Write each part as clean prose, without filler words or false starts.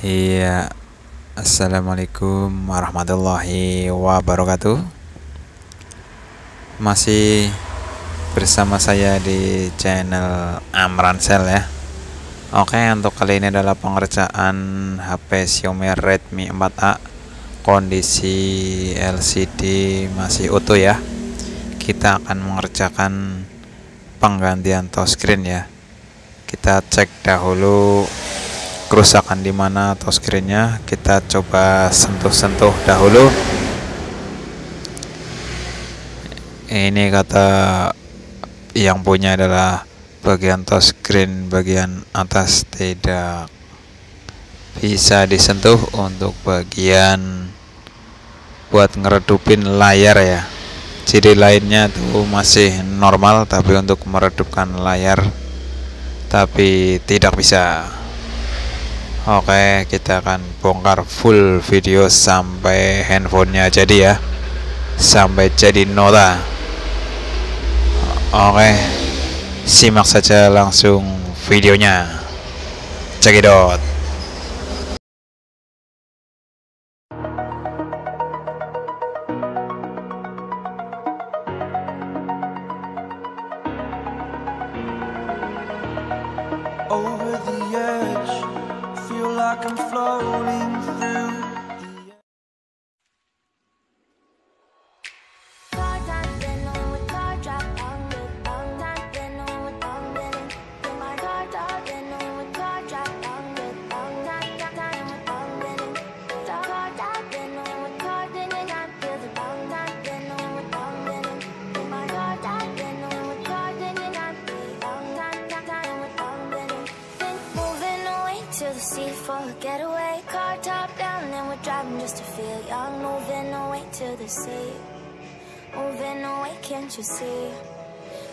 Iya, assalamualaikum warahmatullahi wabarakatuh. Masih bersama saya di channel Amransel ya. Oke, untuk kali ini adalah pengerjaan HP Xiaomi Redmi 4A. Kondisi LCD masih utuh ya. Kita akan mengerjakan penggantian touchscreen ya. Kita cek dahulu kerusakan di mana touchscreennya. Kita coba sentuh-sentuh dahulu. Ini kata yang punya adalah bagian touchscreen bagian atas tidak bisa disentuh. Untuk bagian buat ngeredupin layar ya, ciri lainnya tuh masih normal, tapi untuk meredupkan layar tapi tidak bisa. Oke, kita akan bongkar full video sampai handphonenya jadi ya, sampai jadi nota. Oke, simak saja langsung videonya. Cekidot. Over the edge, feel like I'm floating through. For a getaway, car top down, and we're driving just to feel young. Moving away to the sea, moving away, can't you see?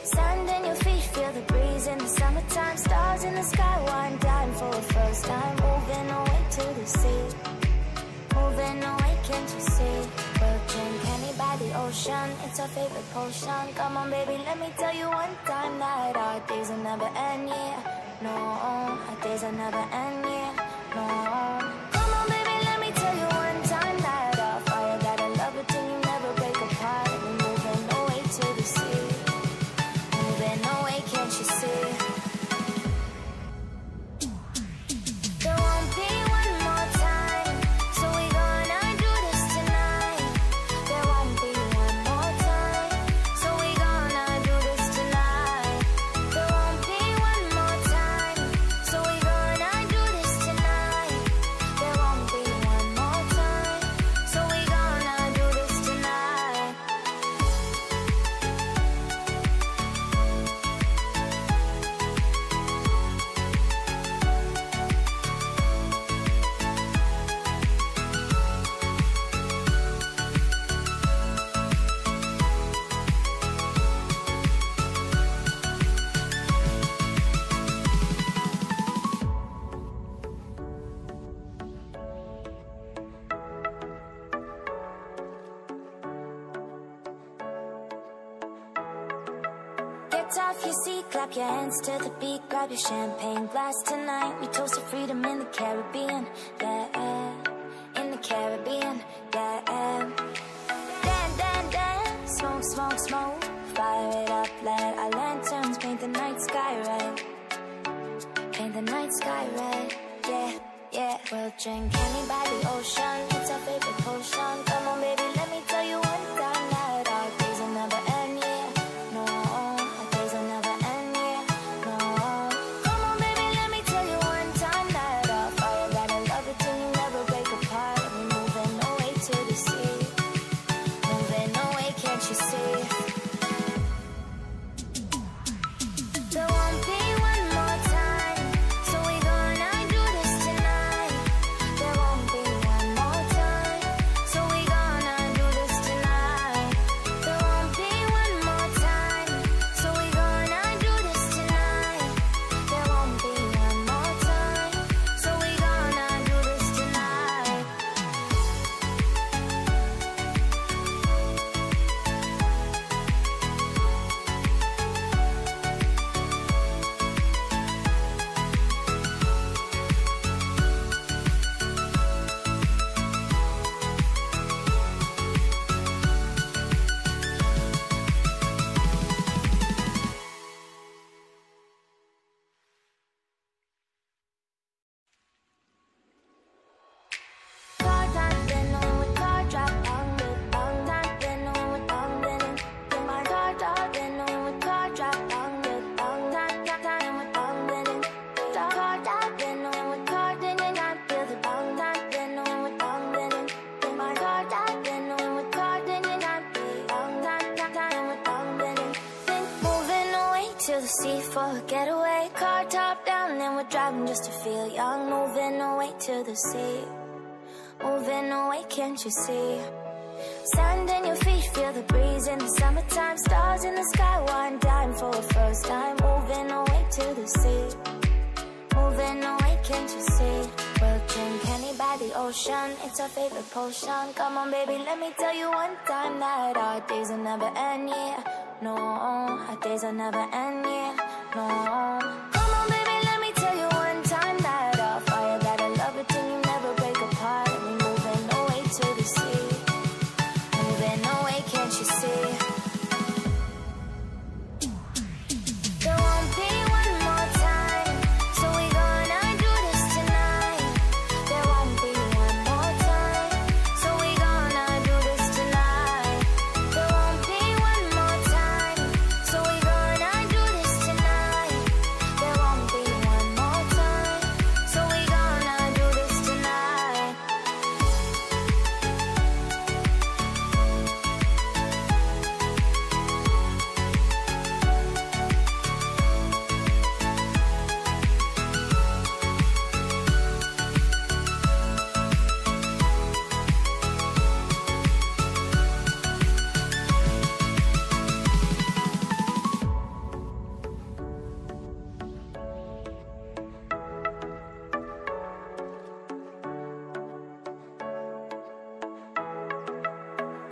Sand in your feet, feel the breeze in the summertime. Stars in the sky, one dying for a first time. Moving away to the sea, moving away, can't you see? We'll drink honey by the ocean, it's our favorite potion. Come on baby, let me tell you one time that our days will never end, yeah. No, our days will never end, yeah. No. Come on baby, let me tell you one time that our fire got a love it till you never break apart. We're moving away to the sea, moving away, can't you see? There won't be one more time, so we gonna do this tonight. There won't be one more time, so we gonna do this tonight. There won't be one more time, so we gonna do this tonight. There won't be one more time, so we gonna do this tonight. Get off your seat, clap your hands to the beat, grab your champagne glass tonight. We toast to freedom in the Caribbean, yeah, in the Caribbean, yeah. Dan, dan, dan, smoke, smoke, smoke, fire it up, let our lanterns paint the night sky red. Paint the night sky red, yeah, yeah. We'll drink honey by the ocean, it's our favorite potion. Come on baby, let me tell you one time that our days will never end, yeah. No, our days will never end, yeah. No. Come on baby, let me tell you one time that our fire got a love it till you never break apart. We're moving away to the sea, moving away, can't you see? There won't be one more time, so we gonna do this tonight. There won't be one more time, so we gonna do this for a getaway. Car top down and we're driving just to feel young. Moving away to the sea, moving away, can't you see? Sand in your feet, feel the breeze in the summertime. Stars in the sky, one dime for a first time. Moving away to the sea, moving away, can't you see? We'll drink honey by the ocean, it's our favorite potion. Come on baby, let me tell you one time that our days will never end, yeah. No, our days will never end, yeah. No. Come on baby, let me tell you one time that our fire got a love it till you never break apart. And we moving away to the sea, moving away, can't you see? There won't be one more time, so we gonna do this tonight. There won't be one more time, so we gonna do this tonight. There won't be one more time, so we gonna do this tonight. There won't be one more time, so we gonna do this tonight.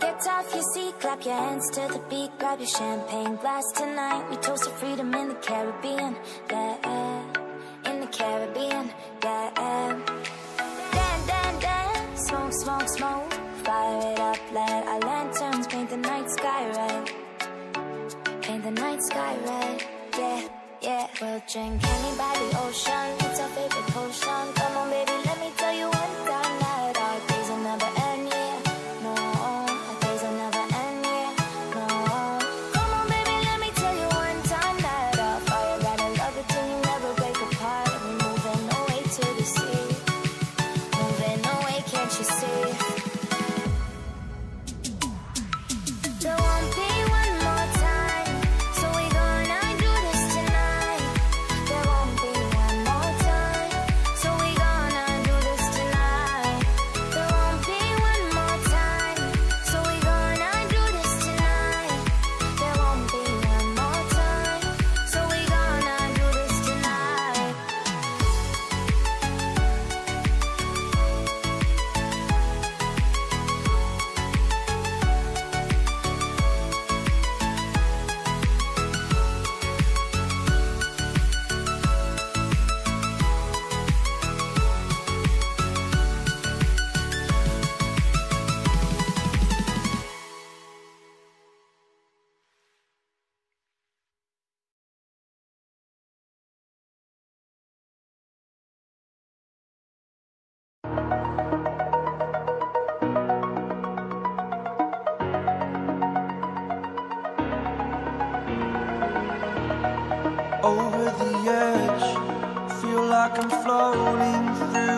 Get off your seat, clap your hands to the beat, grab your champagne glass tonight. We toast to freedom in the Caribbean, yeah, in the Caribbean, yeah. Dan, dan, dan, smoke, smoke, smoke, fire it up, let our lanterns paint the night sky red, paint the night sky red, yeah, yeah. We'll drink honey by the ocean, it's our favorite potion. Come on baby, let me tell you one time that our days will never end, yeah. No, our days will never end, yeah. No. Come on baby, let me tell you one time that our fire got a love it till you never break apart. And we moving away to the sea, moving away, can't you see? There won't be one more time, so we gonna do this tonight. There won't be one more time, so we gonna do this tonight. There won't be one more time, so we gonna do this tonight. There won't be one more time, so we gonna do this tonight. Over the edge, feel like I'm floating through the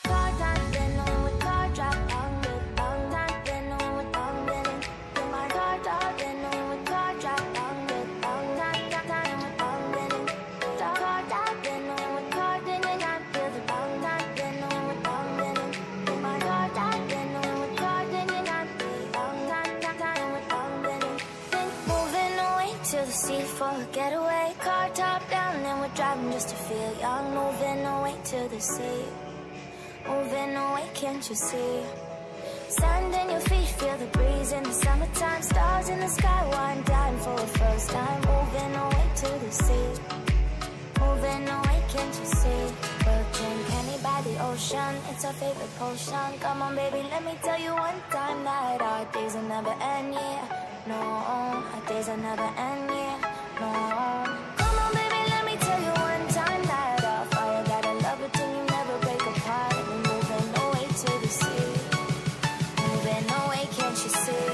Car top, then on with car drop, on with on top, then on with on with in my car top, then on with car drop, on with on top, time with on with car top, then on with car, then I feel the on top, then on with on with in my car top, then on with car, then I feel on top, time with on with moving away to the sea for a getaway. Car top down and we're driving just to feel young. Moving away to the sea, moving away, can't you see? Sand in your feet, feel the breeze in the summertime. Stars in the sky, one dime for a first time. Moving away to the sea, moving away, can't you see? We'll drink honey by the ocean, it's our favorite potion. Come on baby, let me tell you one time that our days will never end, yeah. No, our days will never end, yeah. No. Come on baby, let me tell you one time that our fire got a love it till you never break apart. And we moving away to the sea, moving away, can't you see?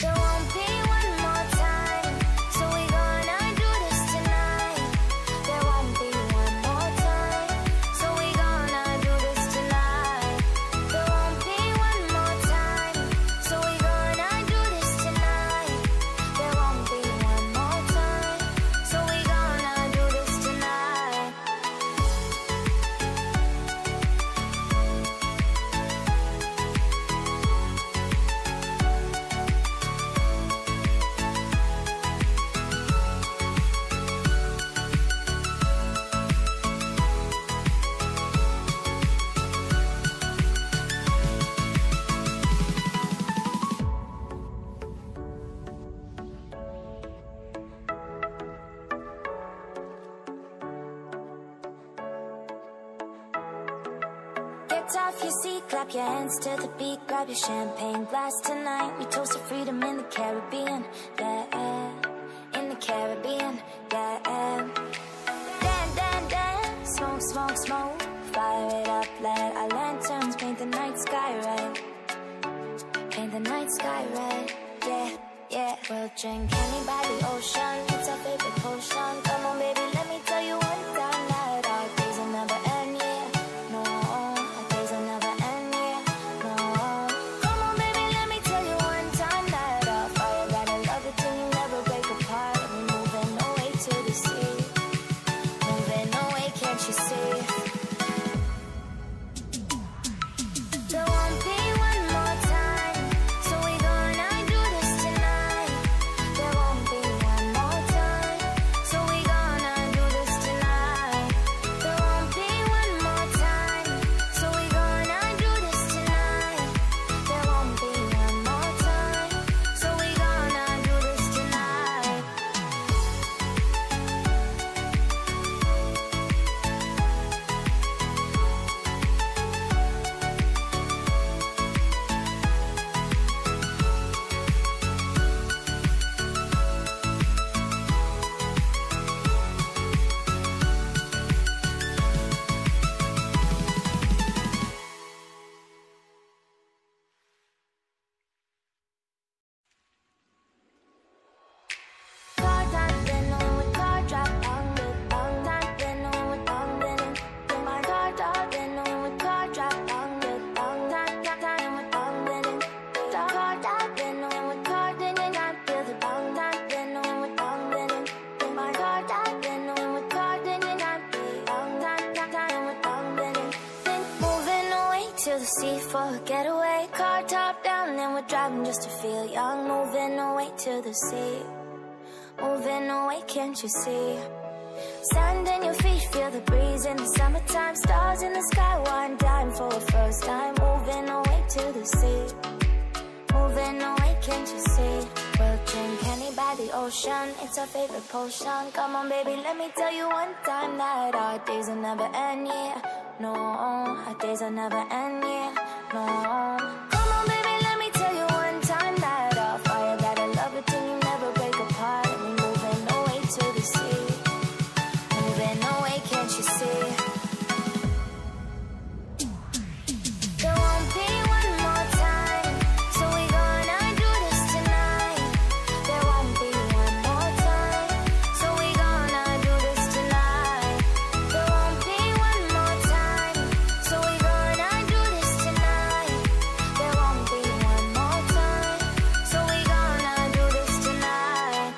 There won't be one more time, so we gonna do this tonight. There won't be one more time, so we gonna do this tonight. There won't be one more time, Get off your seat, clap your hands to the beat, grab your champagne glass tonight. We toast to freedom in the Caribbean, yeah, in the Caribbean, yeah. Dance, smoke, smoke, smoke, fire it up, let our lanterns paint the night sky red, paint the night sky red, yeah, yeah. We'll drink honey by the ocean, it's our favorite potion. Come on baby, let me tell you one time that our days will never end, yeah, no, our days will never end, yeah, no. Come on baby, let me tell you one time that our fire gotta love it till you never break apart. We're moving away to the sea, moving away, can't you see? There won't be one more time, so we gonna do this tonight. There won't be one more time, so we gonna do this tonight. There won't be one more time, so we gonna do this tonight. There won't be one more time, so we gonna do this tonight. Car time, then on with car drop, on with bang time, then on with bang then. Then my car drop, then on with car drop, on with bang time, time with bang then. Car drop, then on with car then, and I feel the bang time, then on with bang then. Then my car drop, then on with car then, and I feel bang time with bang then. Then moving away to the sea for a getaway. Car top down, then we're driving just to feel young. Moving away to the sea, moving away, can't you see? Sand in your feet, feel the breeze in the summertime. Stars in the sky, one dime for a first time. Moving away to the sea, moving away, can't you see? We'll drink honey by the ocean, it's our favorite potion. Come on baby, let me tell you one time that our days will never end, yeah, no. Our days will never end, yeah, no. Come on baby, let me tell you one time that our fire gotta love it till you never break apart. And we're moving away to the sea, moving away, can't you see? There won't be one more time, so we gonna do this tonight. There won't be one more time, so we gonna do this tonight. There won't be one more time, so we gonna do this tonight. There won't be one more time, so we gonna do this tonight.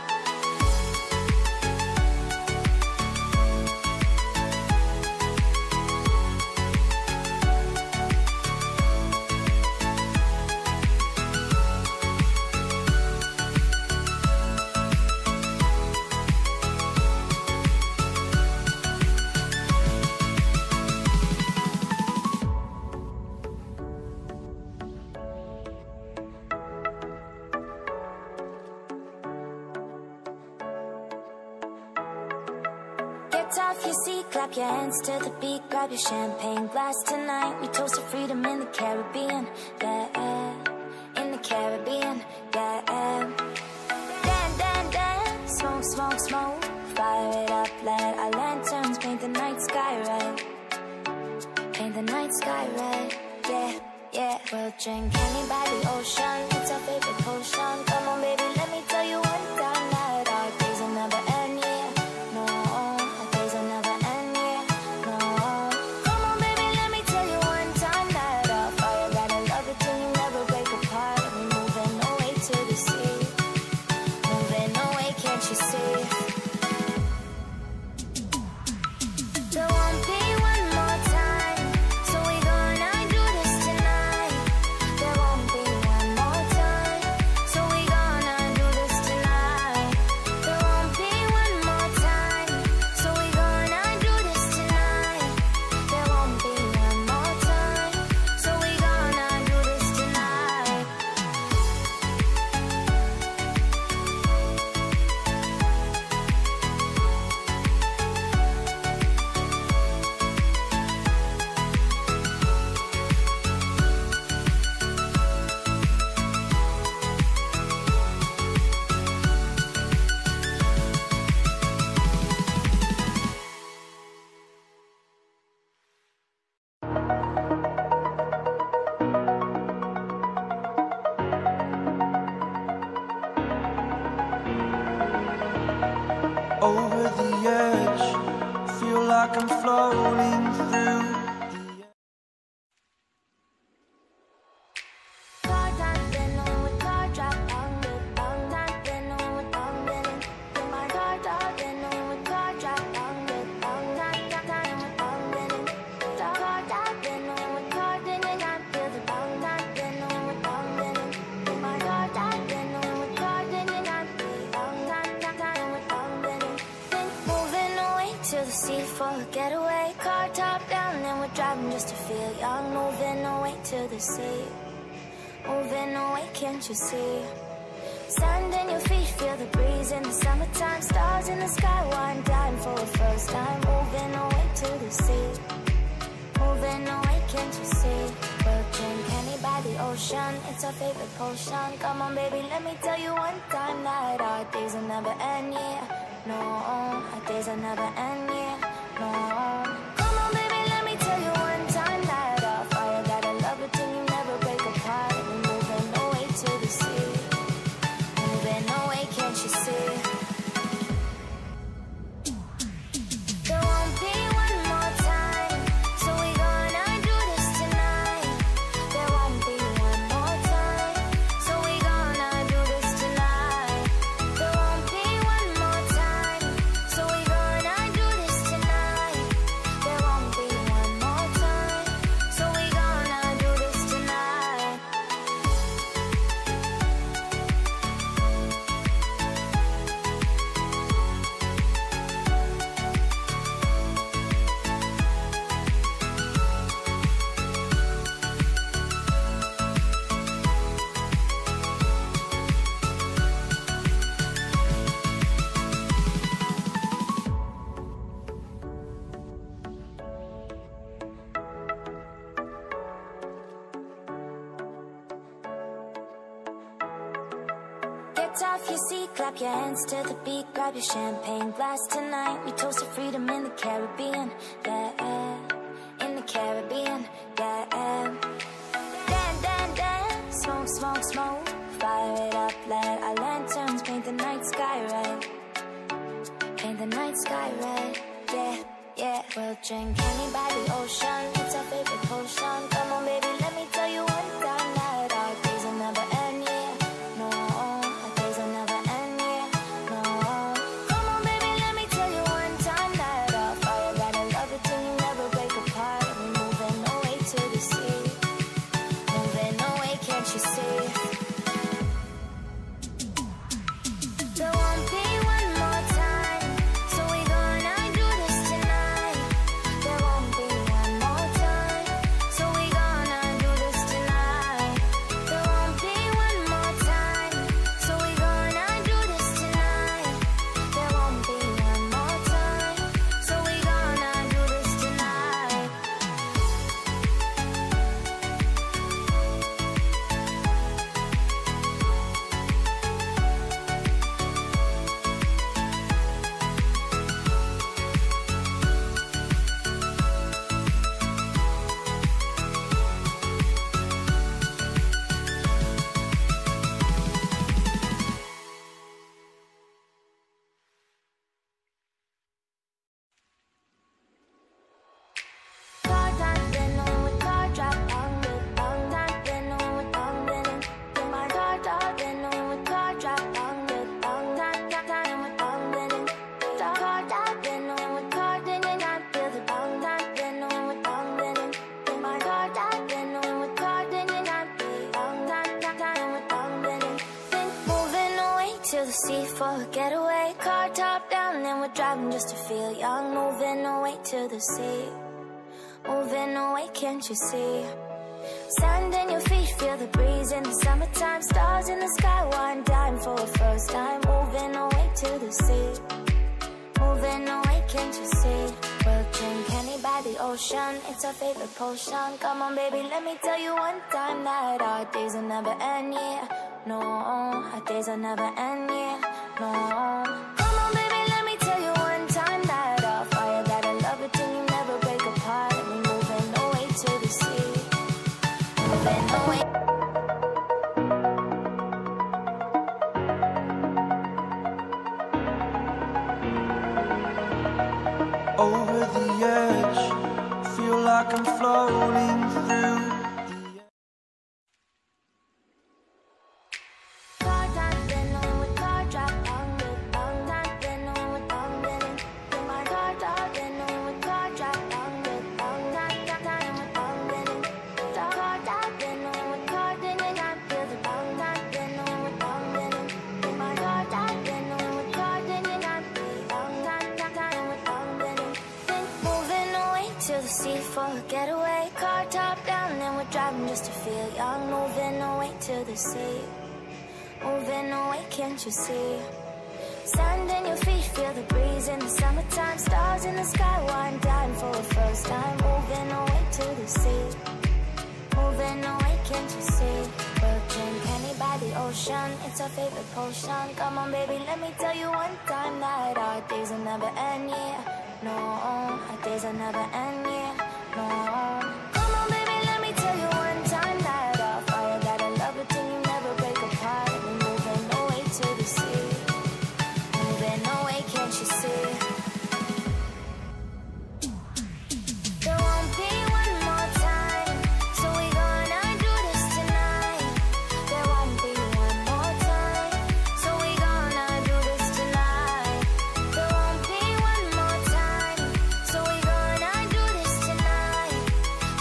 Get off your seat, clap your hands to the beat, grab your champagne glass tonight. We toast to freedom in the Caribbean, yeah, in the Caribbean, yeah. Dance, smoke, smoke, smoke, fire it up, let our lanterns paint the night sky red, paint the night sky red, yeah, yeah. We'll drink honey by the ocean, it's our favorite potion. Come on baby, let me tell you one time that our days will never end, yeah, no. Our days will never end, yeah, no. Come on baby, let me tell you one time that our fire gotta love it till you never break apart. And we're moving away to the sea, moving away, can't you see? There won't be one more time, so we gonna do this tonight. There won't be one more time, so we gonna do this tonight. like I'm floating through the air. To the sea for a getaway, car top down and we're driving just to feel young. Moving away to the sea, moving away, can't you see? Sand in your feet, feel the breeze in the summertime. Stars in the sky, one dying for the first time. Moving away to the sea, moving away, can't you see? We'll drink honey by the ocean, it's our favorite potion. Come on baby, let me tell you one time that our days will never end, yeah. No, our days will never end, yeah. No, come on baby, let me tell you one time that our fire got a love between you, never break apart. We're moving away to the sea, moving away, can't you see? There won't be one more time, so we gonna do this tonight. There won't be one more time, so we gonna do this tonight. There won't be one more time, so we gonna do this tonight. There won't be one more time, so we gonna do this tonight. Get off your seat, clap your hands to the beat, grab your champagne glass tonight. We toast to freedom in the Caribbean, yeah, in the Caribbean, yeah. Dan, dan, dan, smoke, smoke, smoke, fire it up, let our lanterns paint the night sky red. Paint the night sky red, yeah, yeah. We'll drink honey by the ocean, it's our favorite potion. Come on baby, let me tell you one time that our days will never end, yeah. No, our days will never end, yeah. No, come on baby, let me tell you one time that our fire got a love between you, never break apart. We're moving away to the sea, moving away, can't you see? There won't be one more time, so we gonna do this tonight. There won't be one more time, so we gonna do this tonight. There won't be one more time, so we gonna do this tonight. There won't be one more time, so we gonna do this tonight. Car dancing on with car drop on with dancing on with dancing. My car dancing on with car drop on with dancing with dancing. Car dancing on with car dancing, I feel the dancing on with dancing. My car dancing on with car dancing, I feel dancing with dancing. Moving away to the sea for a getaway, car top down and we're driving just to feel young. Moving away to the sea, moving away, can't you see? Sand in your feet, feel the breeze in the summertime. Stars in the sky, one dying for the first time. Moving away to the sea, moving away, can't you see? We'll drink honey by the ocean, it's our favorite potion. Come on baby, let me tell you one time that our days will never end, yeah. No, our days will never end, yeah. No, come on baby, let me tell you one time that our fire got a love between you, never break apart. We're moving away to the sea, moving away. Over the I'm floating through the to the sea for a getaway. Car top down and we're driving just to feel young. Moving away to the sea, moving away, can't you see? Sand in your feet, feel the breeze in the summertime. Stars in the sky, one dying for the first time. Moving away to the sea, moving away, can't you see? We'll drink honey by the ocean, it's our favorite potion. Come on baby, let me tell you one time that our days will never end, yeah. No, our days will never end, yeah. No. Come on baby, let me tell you one time that our fire got a love it till you never break apart. We're moving away to the sea, moving away, can't you see? There won't be one more time, so we gonna do this tonight. There won't be one more time, so we gonna do this tonight. There won't be one more time, so we gonna do this tonight.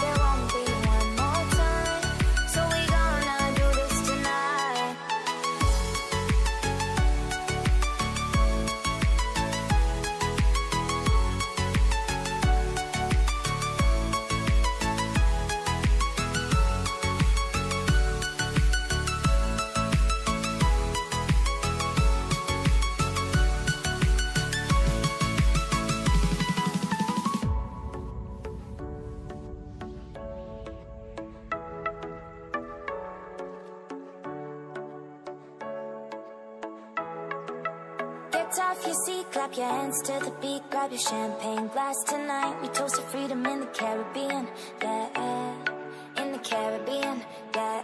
There won't be one more time, so we gonna do this tonight. Get off your seat, clap your hands to the beat, grab your champagne glass tonight. We toast to freedom in the Caribbean, yeah, in the Caribbean, yeah.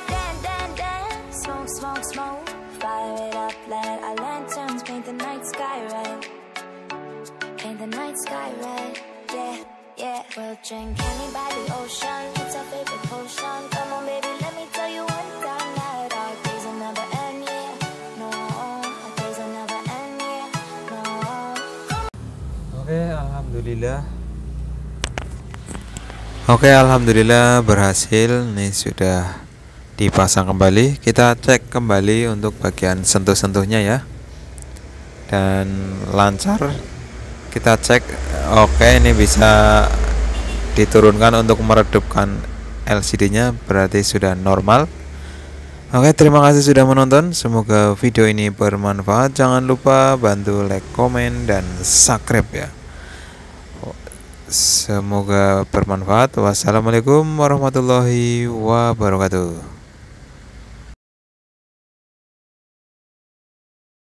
Dan, dan, dan, smoke, smoke, smoke, fire it up, let our lanterns paint the night sky red, paint the night sky red, yeah, yeah. We'll drink honey by the ocean, it's our favorite potion. Come on baby, let me tell you one time that our days will never end, yeah. No, our days will never end, yeah. No. Oke, alhamdulillah berhasil. Nih sudah dipasang kembali. Kita cek kembali untuk bagian sentuh-sentuhnya ya. Dan lancar. Kita cek. Oke, ini bisa diturunkan untuk meredupkan LCD-nya, berarti sudah normal. Oke, terima kasih sudah menonton. Semoga video ini bermanfaat. Jangan lupa bantu like, komen, dan subscribe ya. Semoga bermanfaat. Wassalamualaikum warahmatullahi wabarakatuh.